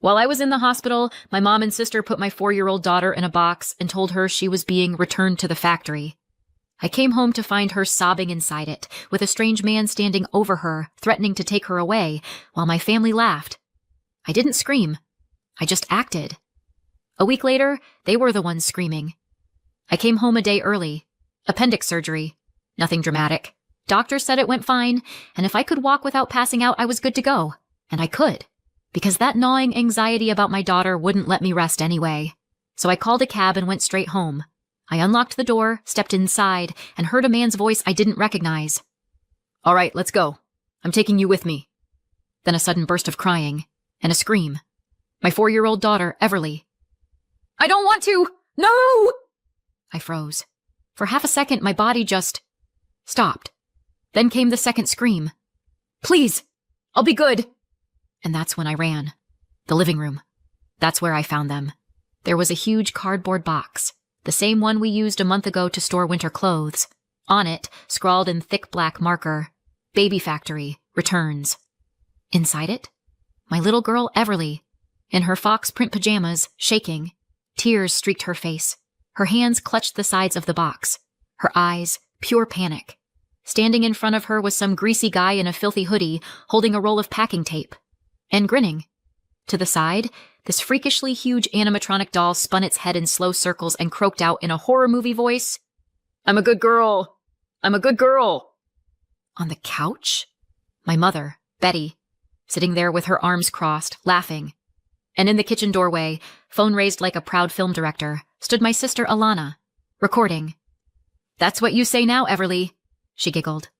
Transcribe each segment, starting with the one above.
While I was in the hospital, my mom and sister put my 4-year-old daughter in a box and told her she was being returned to the factory. I came home to find her sobbing inside it, with a strange man standing over her, threatening to take her away, while my family laughed. I didn't scream. I just acted. A week later, they were the ones screaming. I came home a day early. Appendix surgery. Nothing dramatic. Doctor said it went fine, and if I could walk without passing out, I was good to go. And I could, because that gnawing anxiety about my daughter wouldn't let me rest anyway. So I called a cab and went straight home. I unlocked the door, stepped inside, and heard a man's voice I didn't recognize. "All right, let's go. I'm taking you with me." Then a sudden burst of crying, and a scream. My 4-year-old daughter, Everly. "I don't want to! No!" I froze. For half a second, my body just stopped. Then came the second scream. "Please! I'll be good!" And that's when I ran. The living room. That's where I found them. There was a huge cardboard box, the same one we used a month ago to store winter clothes. On it, scrawled in thick black marker, "Baby Factory, Returns." Inside it, my little girl Everly, in her fox print pajamas, shaking. Tears streaked her face. Her hands clutched the sides of the box. Her eyes, pure panic. Standing in front of her was some greasy guy in a filthy hoodie, holding a roll of packing tape. And grinning. To the side, this freakishly huge animatronic doll spun its head in slow circles and croaked out in a horror movie voice, "I'm a good girl. I'm a good girl." On the couch, my mother, Betty, sitting there with her arms crossed, laughing. And in the kitchen doorway, phone raised like a proud film director, stood my sister Alana, recording. "That's what you say now, Everly," she giggled.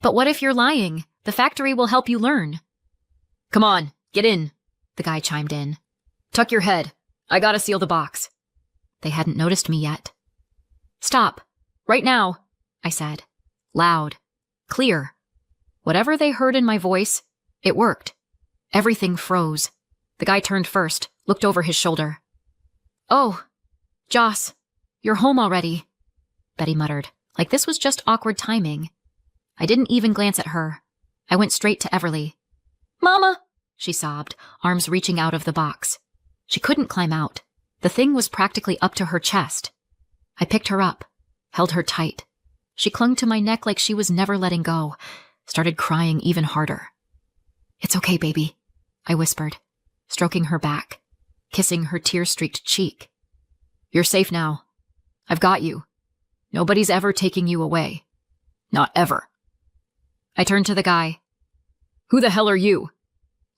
"But what if you're lying? The factory will help you learn." "Come on, get in," the guy chimed in. "Tuck your head. I gotta seal the box." They hadn't noticed me yet. "Stop. Right now," I said. Loud. Clear. Whatever they heard in my voice, it worked. Everything froze. The guy turned first, looked over his shoulder. "Oh, Joss, you're home already," Betty muttered, like this was just awkward timing. I didn't even glance at her. I went straight to Everly. "Mama," she sobbed, arms reaching out of the box. She couldn't climb out. The thing was practically up to her chest. I picked her up, held her tight. She clung to my neck like she was never letting go, started crying even harder. "It's okay, baby," I whispered, stroking her back, kissing her tear-streaked cheek. "You're safe now. I've got you. Nobody's ever taking you away. Not ever." I turned to the guy. "Who the hell are you?"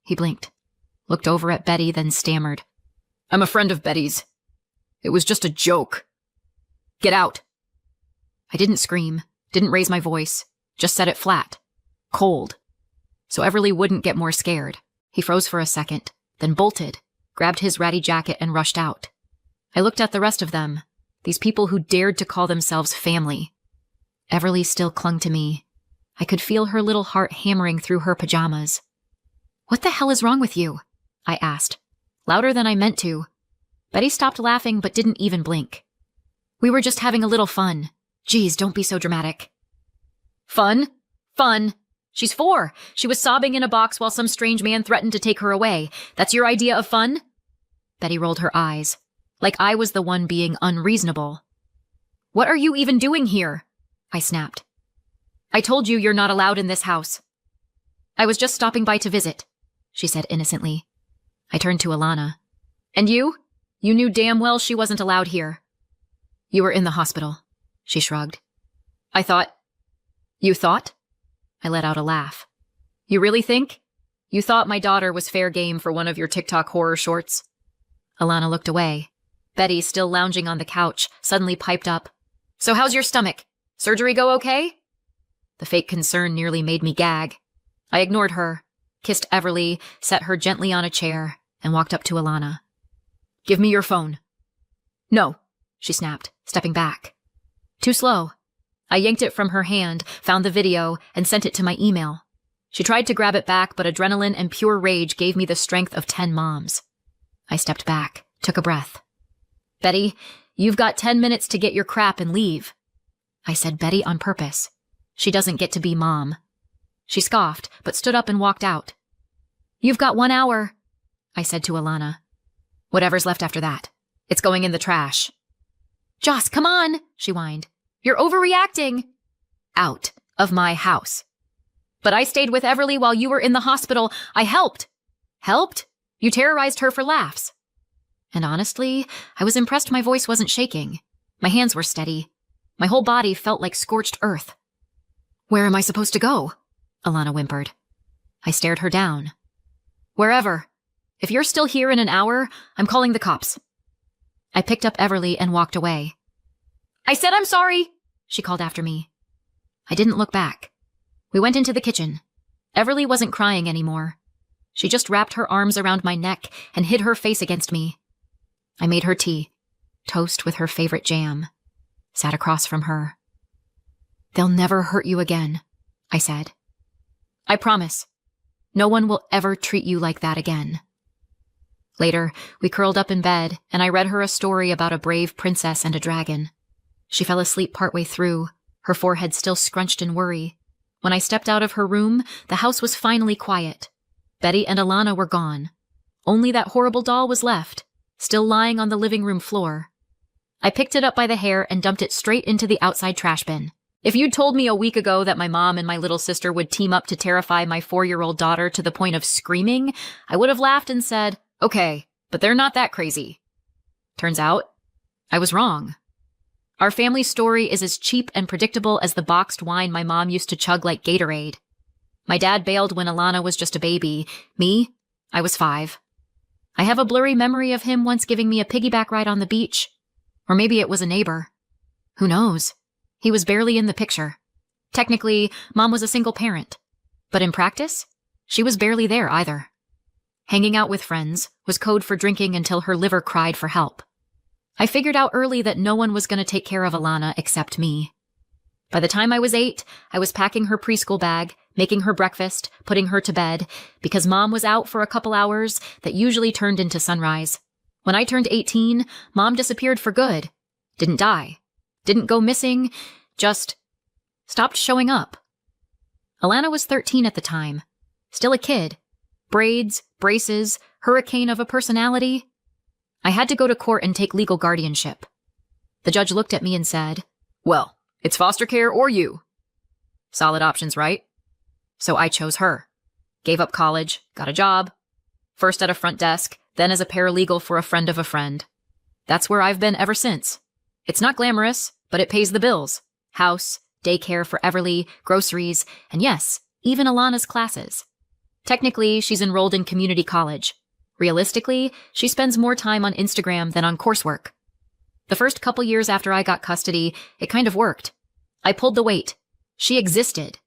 He blinked, looked over at Betty, then stammered. "I'm a friend of Betty's. It was just a joke. Get out." I didn't scream, didn't raise my voice, just said it flat, cold. So Everly wouldn't get more scared. He froze for a second, then bolted, grabbed his ratty jacket and rushed out. I looked at the rest of them, these people who dared to call themselves family. Everly still clung to me. I could feel her little heart hammering through her pajamas. "What the hell is wrong with you?" I asked, louder than I meant to. Betty stopped laughing but didn't even blink. "We were just having a little fun. Geez, don't be so dramatic." "Fun? Fun? She's 4. She was sobbing in a box while some strange man threatened to take her away. That's your idea of fun?" Betty rolled her eyes, like I was the one being unreasonable. "What are you even doing here?" I snapped. "I told you you're not allowed in this house." "I was just stopping by to visit," she said innocently. I turned to Alana. "And you? You knew damn well she wasn't allowed here." "You were in the hospital," she shrugged. "I thought—" "You thought?" I let out a laugh. "You really think? You thought my daughter was fair game for one of your TikTok horror shorts?" Alana looked away. Betty, still lounging on the couch, suddenly piped up. "So how's your stomach? Surgery go okay?" The fake concern nearly made me gag. I ignored her, kissed Everly, set her gently on a chair, and walked up to Alana. "Give me your phone." "No," she snapped, stepping back. Too slow. I yanked it from her hand, found the video, and sent it to my email. She tried to grab it back, but adrenaline and pure rage gave me the strength of 10 moms. I stepped back, took a breath. "Betty, you've got 10 minutes to get your crap and leave." I said Betty on purpose. She doesn't get to be mom. She scoffed, but stood up and walked out. "You've got 1 hour." I said to Alana. Whatever's left after that. It's going in the trash. Joss, come on, she whined. You're overreacting. Out of my house. But I stayed with Everly while you were in the hospital. I helped. Helped? You terrorized her for laughs. And honestly, I was impressed my voice wasn't shaking. My hands were steady. My whole body felt like scorched earth. Where am I supposed to go? Alana whimpered. I stared her down. Wherever. If you're still here in an hour, I'm calling the cops. I picked up Everly and walked away. I said I'm sorry, she called after me. I didn't look back. We went into the kitchen. Everly wasn't crying anymore. She just wrapped her arms around my neck and hid her face against me. I made her tea, toast with her favorite jam, sat across from her. They'll never hurt you again, I said. I promise. No one will ever treat you like that again. Later, we curled up in bed, and I read her a story about a brave princess and a dragon. She fell asleep partway through, her forehead still scrunched in worry. When I stepped out of her room, the house was finally quiet. Betty and Alana were gone. Only that horrible doll was left, still lying on the living room floor. I picked it up by the hair and dumped it straight into the outside trash bin. If you'd told me a week ago that my mom and my little sister would team up to terrify my 4-year-old daughter to the point of screaming, I would have laughed and said, okay, but they're not that crazy. Turns out, I was wrong. Our family story is as cheap and predictable as the boxed wine my mom used to chug like Gatorade. My dad bailed when Alana was just a baby. Me, I was 5. I have a blurry memory of him once giving me a piggyback ride on the beach. Or maybe it was a neighbor. Who knows? He was barely in the picture. Technically, Mom was a single parent. But in practice, she was barely there either. Hanging out with friends was code for drinking until her liver cried for help. I figured out early that no one was going to take care of Alana except me. By the time I was 8, I was packing her preschool bag, making her breakfast, putting her to bed, because Mom was out for a couple hours that usually turned into sunrise. When I turned 18, Mom disappeared for good. Didn't die. Didn't go missing. Just stopped showing up. Alana was 13 at the time. Still a kid. Braids, braces, hurricane of a personality. I had to go to court and take legal guardianship. The judge looked at me and said, well, it's foster care or you. Solid options, right? So I chose her. Gave up college, got a job. First at a front desk, then as a paralegal for a friend of a friend. That's where I've been ever since. It's not glamorous, but it pays the bills. House, daycare for Everly, groceries, and yes, even Alana's classes. Technically, she's enrolled in community college. Realistically, she spends more time on Instagram than on coursework. The first couple years after I got custody, it kind of worked. I pulled the weight. She existed.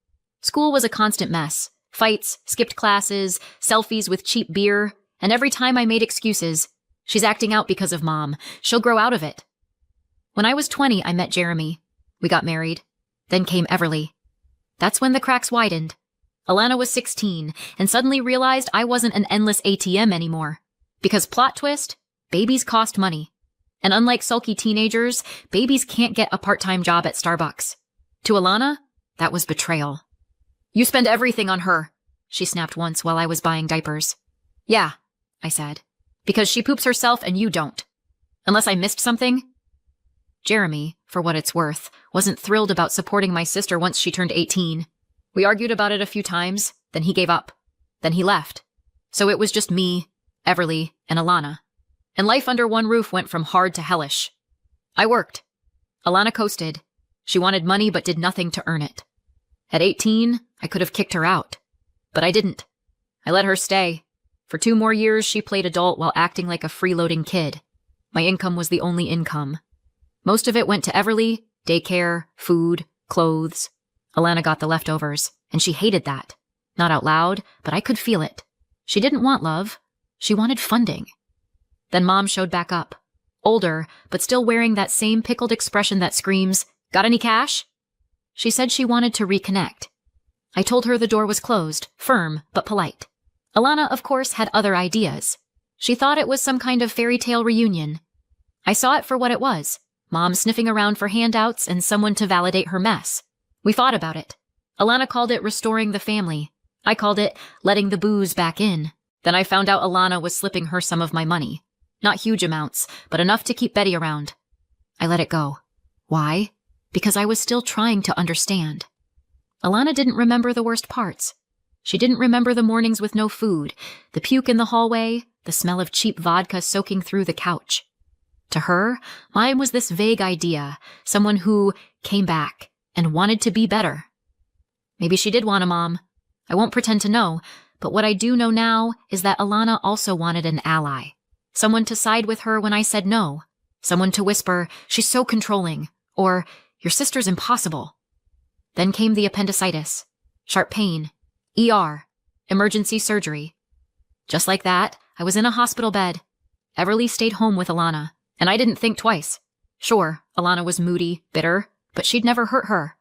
School was a constant mess. Fights, skipped classes, selfies with cheap beer, and every time I made excuses, she's acting out because of Mom. She'll grow out of it. When I was 20, I met Jeremy. We got married. Then came Everly. That's when the cracks widened. Alana was 16 and suddenly realized I wasn't an endless ATM anymore. Because plot twist, babies cost money. And unlike sulky teenagers, babies can't get a part-time job at Starbucks. To Alana, that was betrayal. You spend everything on her, she snapped once while I was buying diapers. Yeah, I said. Because she poops herself and you don't. Unless I missed something? Jeremy, for what it's worth, wasn't thrilled about supporting my sister once she turned 18. We argued about it a few times, then he gave up. Then he left. So it was just me, Everly, and Alana. And life under one roof went from hard to hellish. I worked. Alana coasted. She wanted money but did nothing to earn it. At 18, I could have kicked her out. But I didn't. I let her stay. For 2 more years, she played adult while acting like a freeloading kid. My income was the only income. Most of it went to Everly, daycare, food, clothes. Alana got the leftovers, and she hated that. Not out loud, but I could feel it. She didn't want love. She wanted funding. Then Mom showed back up. Older, but still wearing that same pickled expression that screams, "Got any cash?" She said she wanted to reconnect. I told her the door was closed, firm but polite. Alana, of course, had other ideas. She thought it was some kind of fairy tale reunion. I saw it for what it was. Mom sniffing around for handouts and someone to validate her mess. We fought about it. Alana called it restoring the family. I called it letting the booze back in. Then I found out Alana was slipping her some of my money. Not huge amounts, but enough to keep Betty around. I let it go. Why? Because I was still trying to understand. Alana didn't remember the worst parts. She didn't remember the mornings with no food, the puke in the hallway, the smell of cheap vodka soaking through the couch. To her, mine was this vague idea, someone who came back and wanted to be better. Maybe she did want a mom. I won't pretend to know, but what I do know now is that Alana also wanted an ally. Someone to side with her when I said no. Someone to whisper, "She's so controlling," or "Your sister's impossible." Then came the appendicitis, sharp pain, ER, emergency surgery. Just like that, I was in a hospital bed. Everly stayed home with Alana, and I didn't think twice. Sure, Alana was moody, bitter, but she'd never hurt her.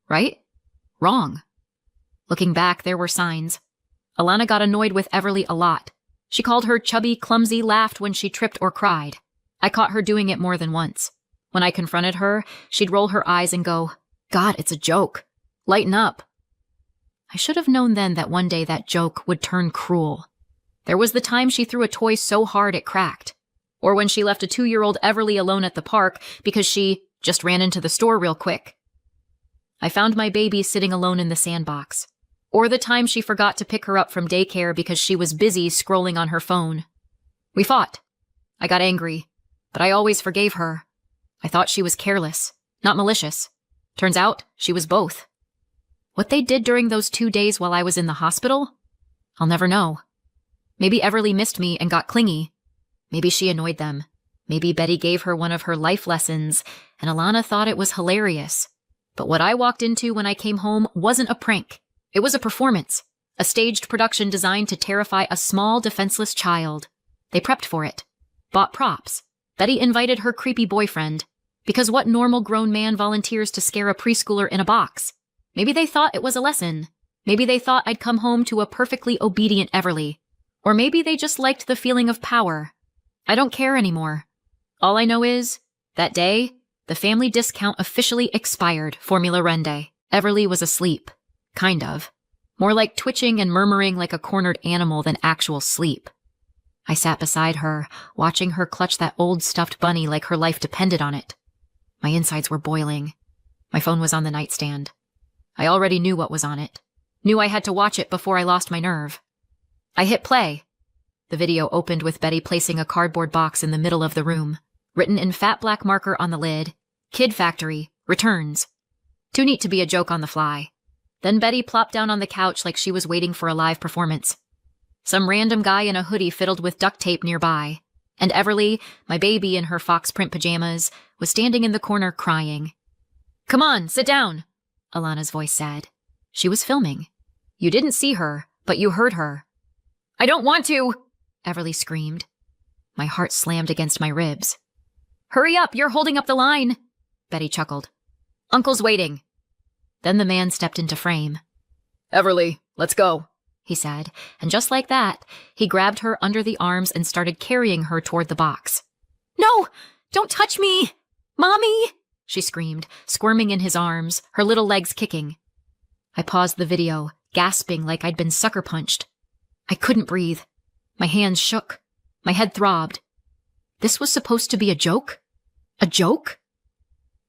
Right? Wrong. Looking back, there were signs. Alana got annoyed with Everly a lot. She called her chubby, clumsy, laughed when she tripped or cried. I caught her doing it more than once. When I confronted her, she'd roll her eyes and go, "God, it's a joke. Lighten up." I should have known then that one day that joke would turn cruel. There was the time she threw a toy so hard it cracked. Or when she left a 2-year-old Everly alone at the park because she just ran into the store real quick. I found my baby sitting alone in the sandbox. Or the time she forgot to pick her up from daycare because she was busy scrolling on her phone. We fought. I got angry, but I always forgave her. I thought she was careless, not malicious. Turns out, she was both. What they did during those 2 days while I was in the hospital? I'll never know. Maybe Everly missed me and got clingy. Maybe she annoyed them. Maybe Betty gave her one of her life lessons, and Alana thought it was hilarious. But what I walked into when I came home wasn't a prank. It was a performance, a staged production designed to terrify a small, defenseless child. They prepped for it, bought props. Betty invited her creepy boyfriend, because what normal grown man volunteers to scare a preschooler in a box? Maybe they thought it was a lesson. Maybe they thought I'd come home to a perfectly obedient Everly. Or maybe they just liked the feeling of power. I don't care anymore. All I know is, that day, the family discount officially expired, Formula Rende. Everly was asleep. Kind of. More like twitching and murmuring like a cornered animal than actual sleep. I sat beside her, watching her clutch that old stuffed bunny like her life depended on it. My insides were boiling. My phone was on the nightstand. I already knew what was on it. Knew I had to watch it before I lost my nerve. I hit play. The video opened with Betty placing a cardboard box in the middle of the room, written in fat black marker on the lid, "Kid Factory, returns." Too neat to be a joke on the fly. Then Betty plopped down on the couch like she was waiting for a live performance. Some random guy in a hoodie fiddled with duct tape nearby, and Everly, my baby in her fox print pajamas, was standing in the corner crying. "Come on, sit down," Alana's voice said. She was filming. You didn't see her, but you heard her. "I don't want to," Everly screamed. My heart slammed against my ribs. "Hurry up, you're holding up the line," Betty chuckled. "Uncle's waiting." Then the man stepped into frame. "Everly, let's go," he said, and just like that, he grabbed her under the arms and started carrying her toward the box. "No, don't touch me! Mommy!" she screamed, squirming in his arms, her little legs kicking. I paused the video, gasping like I'd been sucker punched. I couldn't breathe. My hands shook. My head throbbed. This was supposed to be a joke? A joke?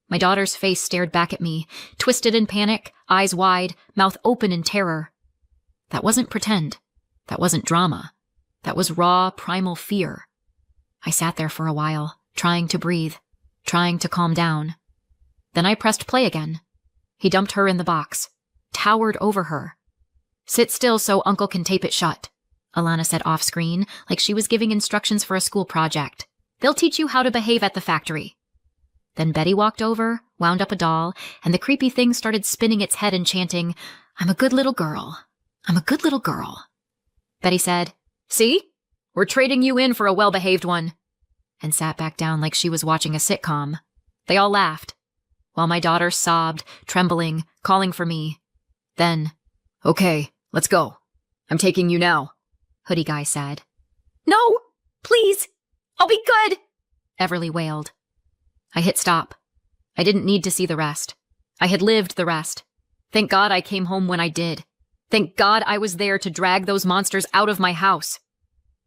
My daughter's face stared back at me, twisted in panic, eyes wide, mouth open in terror. That wasn't pretend. That wasn't drama. That was raw, primal fear. I sat there for a while, trying to breathe, trying to calm down. Then I pressed play again. He dumped her in the box, towered over her. "Sit still so Uncle can tape it shut," Alana said off-screen, like she was giving instructions for a school project. "They'll teach you how to behave at the factory." Then Betty walked over, wound up a doll, and the creepy thing started spinning its head and chanting, "I'm a good little girl. I'm a good little girl." Betty said, "See? We're trading you in for a well-behaved one," and sat back down like she was watching a sitcom. They all laughed, while my daughter sobbed, trembling, calling for me. Then, "Okay, let's go. I'm taking you now," Hoodie Guy said. "No, please, I'll be good," Everly wailed. I hit stop. I didn't need to see the rest. I had lived the rest. Thank God I came home when I did. Thank God I was there to drag those monsters out of my house.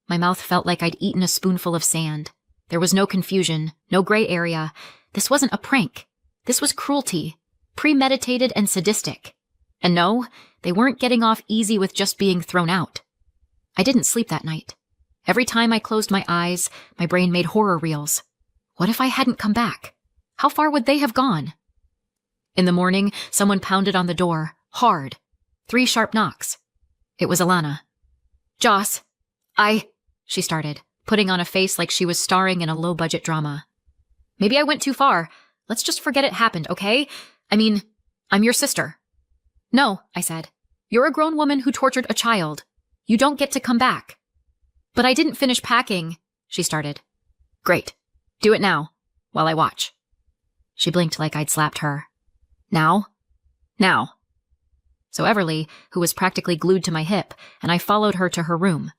My mouth felt like I'd eaten a spoonful of sand. There was no confusion, no gray area. This wasn't a prank. This was cruelty, premeditated and sadistic. And no, they weren't getting off easy with just being thrown out. I didn't sleep that night. Every time I closed my eyes, my brain made horror reels. What if I hadn't come back? How far would they have gone? In the morning, someone pounded on the door, hard. 3 sharp knocks. It was Alana. "Joss, she started, putting on a face like she was starring in a low-budget drama. "Maybe I went too far. Let's just forget it happened, okay? I'm your sister." "No," I said. "You're a grown woman who tortured a child. You don't get to come back." "But I didn't finish packing," she started. "Great. Do it now, while I watch." She blinked like I'd slapped her. "Now?" "Now." So Everly, who was practically glued to my hip, and I followed her to her room.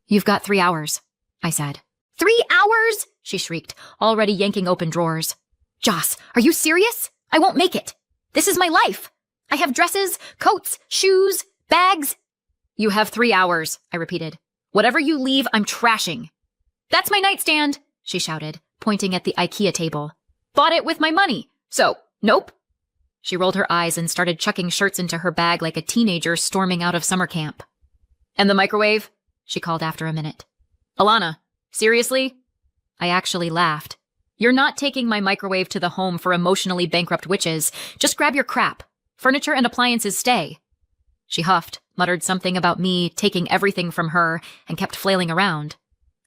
"You've got 3 hours," I said. 3 hours? She shrieked, already yanking open drawers. "Joss, are you serious? I won't make it. This is my life. I have dresses, coats, shoes, bags." "You have 3 hours," I repeated. "Whatever you leave, I'm trashing." "That's my nightstand," she shouted, pointing at the IKEA table. "Bought it with my money. So, nope." She rolled her eyes and started chucking shirts into her bag like a teenager storming out of summer camp. "And the microwave?" she called after a minute. "Alana, seriously?" I actually laughed. "You're not taking my microwave to the home for emotionally bankrupt witches. Just grab your crap. Furniture and appliances stay." She huffed, muttered something about me taking everything from her, and kept flailing around.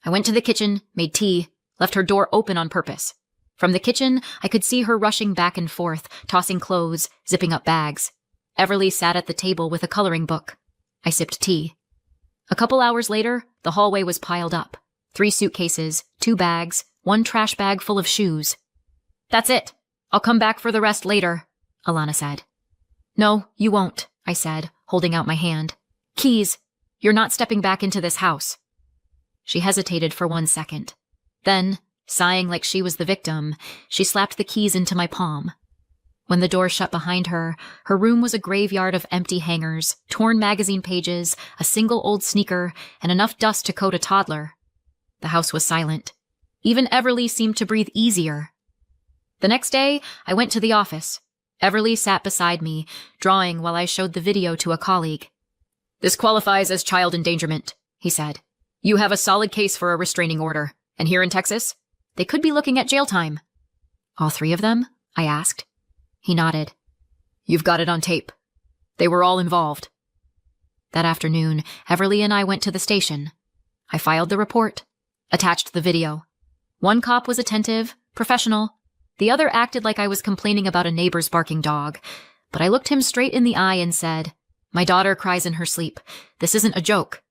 I went to the kitchen, made tea, left her door open on purpose. From the kitchen, I could see her rushing back and forth, tossing clothes, zipping up bags. Everly sat at the table with a coloring book. I sipped tea. A couple hours later, the hallway was piled up. 3 suitcases, 2 bags, 1 trash bag full of shoes. "That's it. I'll come back for the rest later," Alana said. "No, you won't," I said, holding out my hand. "Keys. You're not stepping back into this house." She hesitated for 1 second. Then, sighing like she was the victim, she slapped the keys into my palm. When the door shut behind her, her room was a graveyard of empty hangers, torn magazine pages, a single old sneaker, and enough dust to coat a toddler. The house was silent. Even Everly seemed to breathe easier. The next day, I went to the office. Everly sat beside me, drawing while I showed the video to a colleague. "This qualifies as child endangerment," he said. "You have a solid case for a restraining order. And here in Texas, they could be looking at jail time." "All 3 of them?" I asked. He nodded. "You've got it on tape. They were all involved." That afternoon, Everly and I went to the station. I filed the report, attached the video. 1 cop was attentive, professional. The other acted like I was complaining about a neighbor's barking dog. But I looked him straight in the eye and said, "My daughter cries in her sleep. This isn't a joke."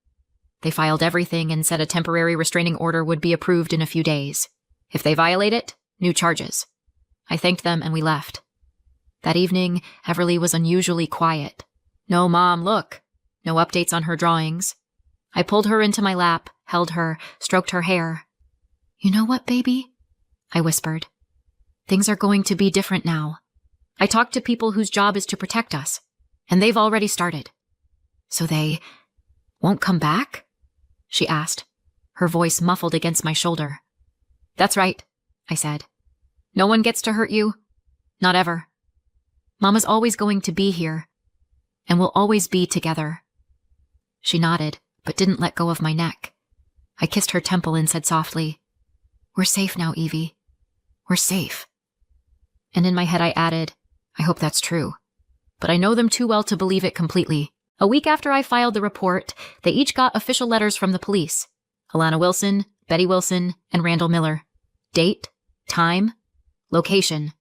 They filed everything and said a temporary restraining order would be approved in a few days. If they violate it, new charges. I thanked them and we left. That evening, Everly was unusually quiet. No "Mom, look." No updates on her drawings. I pulled her into my lap, held her, stroked her hair. "You know what, baby?" I whispered. "Things are going to be different now. I talked to people whose job is to protect us, and they've already started." "So they won't come back?" she asked, her voice muffled against my shoulder. "That's right," I said. "No one gets to hurt you. Not ever. Mama's always going to be here, and we'll always be together." She nodded, but didn't let go of my neck. I kissed her temple and said softly, "We're safe now, Evie. We're safe." And in my head I added, "I hope that's true. But I know them too well to believe it completely." A week after I filed the report, they each got official letters from the police. Alana Wilson, Betty Wilson, and Randall Miller. Date, time, location,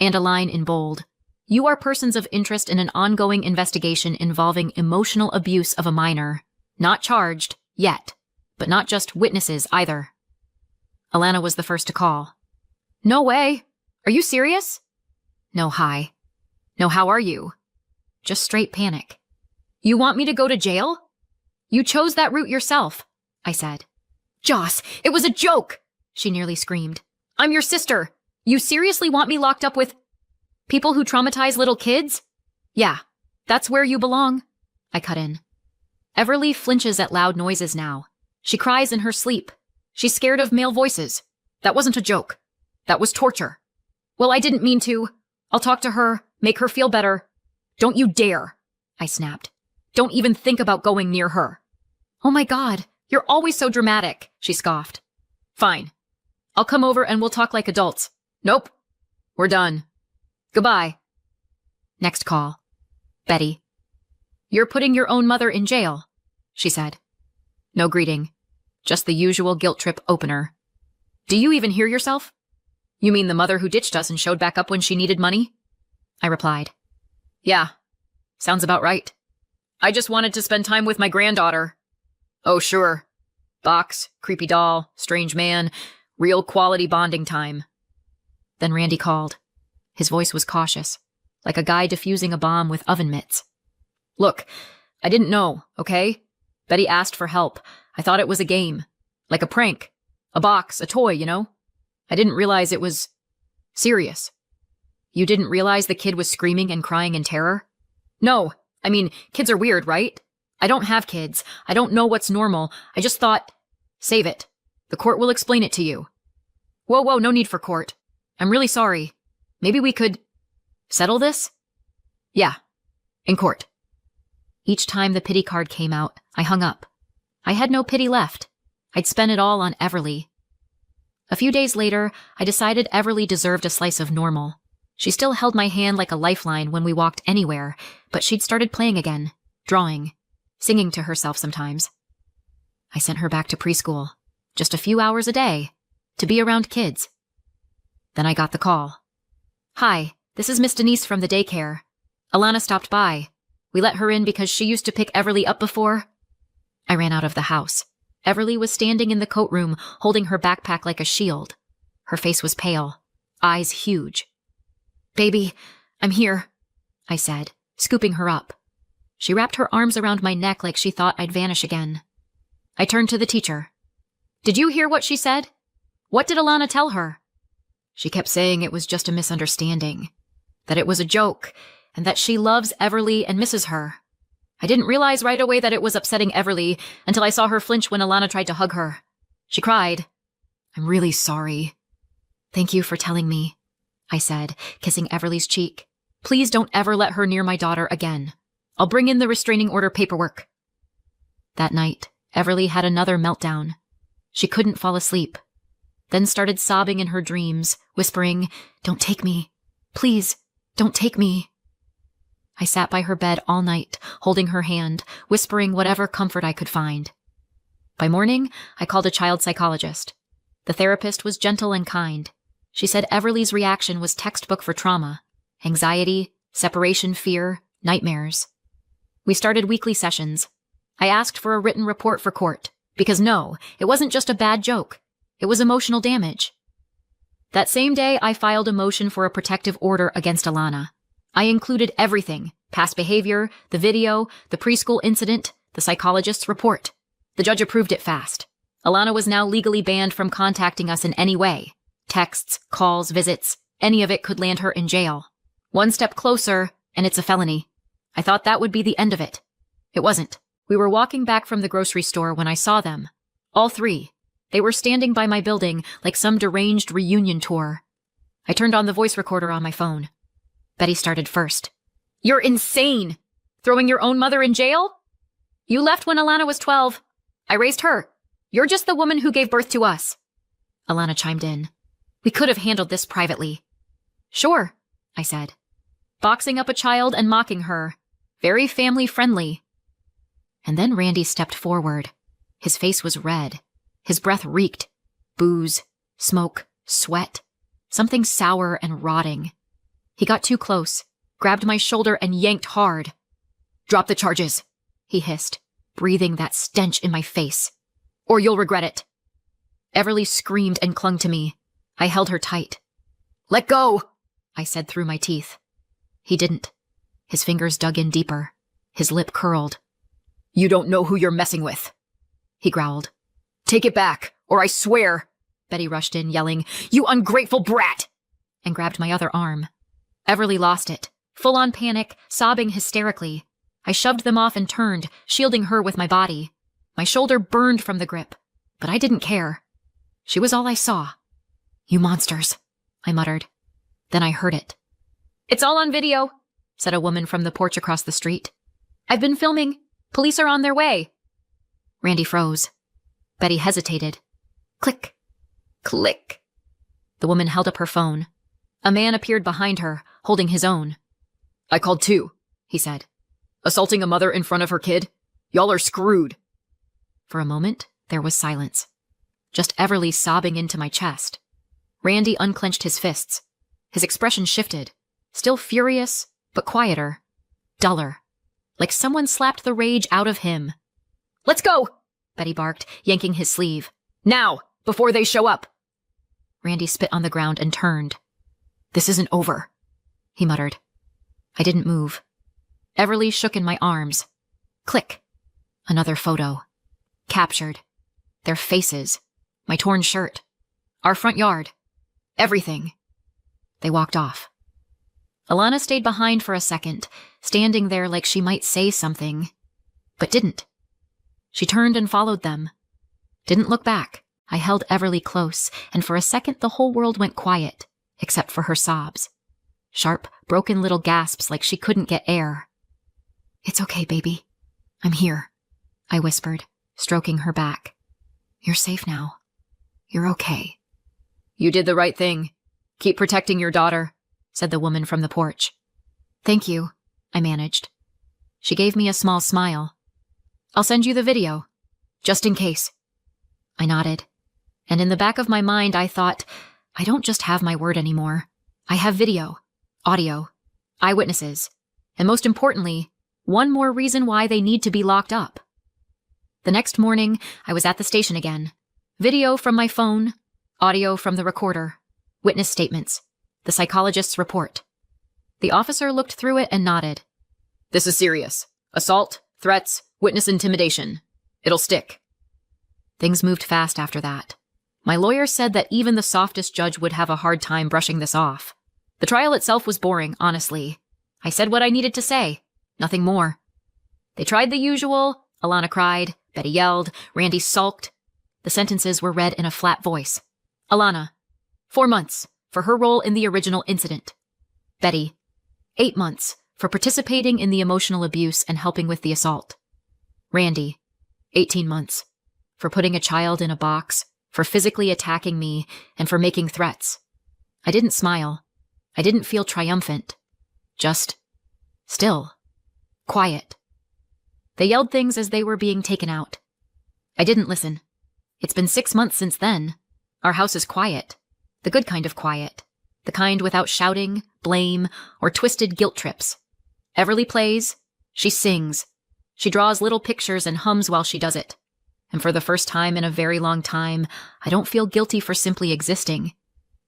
and a line in bold. "You are persons of interest in an ongoing investigation involving emotional abuse of a minor. Not charged, yet, but not just witnesses either." Alana was the first to call. "No way. Are you serious?" No hi. No how are you? Just straight panic. "You want me to go to jail?" "You chose that route yourself," I said. "Joss, it was a joke!" she nearly screamed. "I'm your sister. You seriously want me locked up with people who traumatize little kids?" "Yeah, that's where you belong," I cut in. Everly flinches at loud noises now. She cries in her sleep. She's scared of male voices. That wasn't a joke. That was torture. Well, I didn't mean to. I'll talk to her, make her feel better. Don't you dare, I snapped. Don't even think about going near her. Oh my God, you're always so dramatic, she scoffed. Fine. I'll come over and we'll talk like adults. Nope. We're done. Goodbye. Next call. Betty. You're putting your own mother in jail, she said. No greeting. Just the usual guilt trip opener. Do you even hear yourself? You mean the mother who ditched us and showed back up when she needed money? I replied. Yeah. Sounds about right. I just wanted to spend time with my granddaughter. Oh, sure. Box, creepy doll, strange man, real quality bonding time. Then Randy called. His voice was cautious, like a guy defusing a bomb with oven mitts. Look, I didn't know, okay? Betty asked for help. I thought it was a game. Like a prank. A box, a toy, you know? I didn't realize it was serious. You didn't realize the kid was screaming and crying in terror? No. I mean, kids are weird, right? I don't have kids. I don't know what's normal. I just thought, save it. The court will explain it to you. Whoa, no need for court. I'm really sorry. Maybe we could settle this? Yeah, in court. Each time the pity card came out, I hung up. I had no pity left. I'd spent it all on Everly. A few days later, I decided Everly deserved a slice of normal. She still held my hand like a lifeline when we walked anywhere, but she'd started playing again, drawing, singing to herself sometimes. I sent her back to preschool, just a few hours a day, to be around kids. Then I got the call. Hi, this is Miss Denise from the daycare. Alana stopped by. We let her in because she used to pick Everly up before. I ran out of the house. Everly was standing in the coat room, holding her backpack like a shield. Her face was pale, eyes huge. Baby, I'm here, I said, scooping her up. She wrapped her arms around my neck like she thought I'd vanish again. I turned to the teacher. Did you hear what she said? What did Alana tell her? She kept saying it was just a misunderstanding, that it was a joke, and that she loves Everly and misses her. I didn't realize right away that it was upsetting Everly until I saw her flinch when Alana tried to hug her. She cried. I'm really sorry. Thank you for telling me, I said, kissing Everly's cheek. Please don't ever let her near my daughter again. I'll bring in the restraining order paperwork. That night, Everly had another meltdown. She couldn't fall asleep, then started sobbing in her dreams, whispering, Don't take me. Please, don't take me. I sat by her bed all night, holding her hand, whispering whatever comfort I could find. By morning, I called a child psychologist. The therapist was gentle and kind. She said Everly's reaction was textbook for trauma, anxiety, separation fear, nightmares. We started weekly sessions. I asked for a written report for court, because no, it wasn't just a bad joke. It was emotional damage. That same day, I filed a motion for a protective order against Alana. I included everything, past behavior, the video, the preschool incident, the psychologist's report. The judge approved it fast. Alana was now legally banned from contacting us in any way. Texts, calls, visits, any of it could land her in jail. One step closer, and it's a felony. I thought that would be the end of it. It wasn't. We were walking back from the grocery store when I saw them. All three. They were standing by my building like some deranged reunion tour. I turned on the voice recorder on my phone. Betty started first. You're insane! Throwing your own mother in jail? You left when Alana was 12. I raised her. You're just the woman who gave birth to us. Alana chimed in. We could have handled this privately. Sure, I said. Boxing up a child and mocking her. Very family-friendly. And then Randy stepped forward. His face was red. His breath reeked. Booze, smoke, sweat. Something sour and rotting. He got too close, grabbed my shoulder and yanked hard. Drop the charges, he hissed, breathing that stench in my face. Or you'll regret it. Everly screamed and clung to me. I held her tight. Let go, I said through my teeth. He didn't. His fingers dug in deeper. His lip curled. You don't know who you're messing with, he growled. Take it back, or I swear, Betty rushed in, yelling, You ungrateful brat, and grabbed my other arm. Everly lost it, full-on panic, sobbing hysterically. I shoved them off and turned, shielding her with my body. My shoulder burned from the grip, but I didn't care. She was all I saw. "You monsters," I muttered. Then I heard it. "It's all on video," said a woman from the porch across the street. "I've been filming. Police are on their way." Randy froze. Betty hesitated. Click. Click. The woman held up her phone. A man appeared behind her, holding his own. "I called too," he said. "Assaulting a mother in front of her kid? Y'all are screwed." For a moment, there was silence. Just Everly sobbing into my chest. Randy unclenched his fists. His expression shifted. Still furious, but quieter. Duller. Like someone slapped the rage out of him. "Let's go!" Betty barked, yanking his sleeve. "Now! Before they show up!" Randy spit on the ground and turned. "This isn't over," he muttered. I didn't move. Everly shook in my arms. Click. Another photo. Captured. Their faces. My torn shirt. Our front yard. Everything. They walked off. Alana stayed behind for a second, standing there like she might say something, but didn't. She turned and followed them. Didn't look back. I held Everly close, and for a second the whole world went quiet, except for her sobs. Sharp, broken little gasps like she couldn't get air. "It's okay, baby. I'm here," I whispered, stroking her back. "You're safe now. You're okay." "You did the right thing. Keep protecting your daughter," said the woman from the porch. "Thank you," I managed. She gave me a small smile. "I'll send you the video, just in case." I nodded, and in the back of my mind I thought, I don't just have my word anymore. I have video, audio, eyewitnesses, and most importantly, one more reason why they need to be locked up. The next morning, I was at the station again. Video from my phone, audio from the recorder, witness statements, the psychologist's report. The officer looked through it and nodded. "This is serious. Assault, threats, witness intimidation. It'll stick." Things moved fast after that. My lawyer said that even the softest judge would have a hard time brushing this off. The trial itself was boring, honestly. I said what I needed to say. Nothing more. They tried the usual. Alana cried. Betty yelled. Randy sulked. The sentences were read in a flat voice. Alana, 4 months for her role in the original incident. Betty, 8 months for participating in the emotional abuse and helping with the assault. Randy, 18 months for putting a child in a box, for physically attacking me, and for making threats. I didn't smile. I didn't feel triumphant. Just still. Quiet. They yelled things as they were being taken out. I didn't listen. It's been 6 months since then. Our house is quiet. The good kind of quiet. The kind without shouting, blame, or twisted guilt trips. Everly plays. She sings. She draws little pictures and hums while she does it. And for the first time in a very long time, I don't feel guilty for simply existing.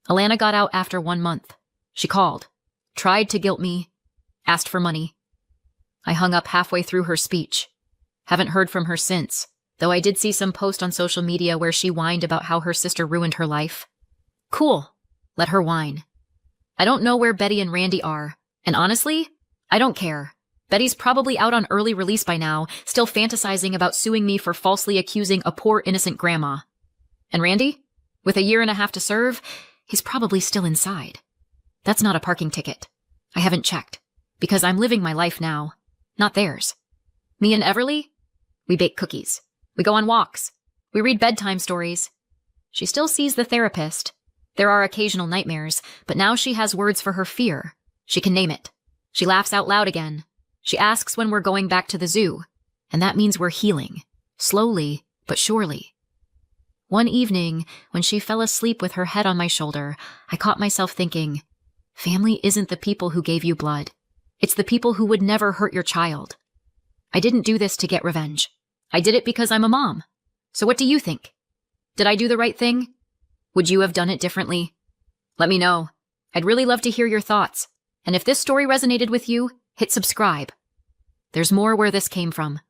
Alana got out after 1 month. She called. Tried to guilt me. Asked for money. I hung up halfway through her speech. Haven't heard from her since, though I did see some post on social media where she whined about how her sister ruined her life. Cool. Let her whine. I don't know where Betty and Randy are, and honestly, I don't care. Betty's probably out on early release by now, still fantasizing about suing me for falsely accusing a poor innocent grandma. And Randy? With 1.5 years to serve, he's probably still inside. That's not a parking ticket. I haven't checked, because I'm living my life now, not theirs. Me and Everly? We bake cookies. We go on walks. We read bedtime stories. She still sees the therapist. There are occasional nightmares, but now she has words for her fear. She can name it. She laughs out loud again. She asks when we're going back to the zoo, and that means we're healing, slowly but surely. One evening, when she fell asleep with her head on my shoulder, I caught myself thinking, family isn't the people who gave you blood. It's the people who would never hurt your child. I didn't do this to get revenge. I did it because I'm a mom. So what do you think? Did I do the right thing? Would you have done it differently? Let me know. I'd really love to hear your thoughts. And if this story resonated with you, hit subscribe. There's more where this came from.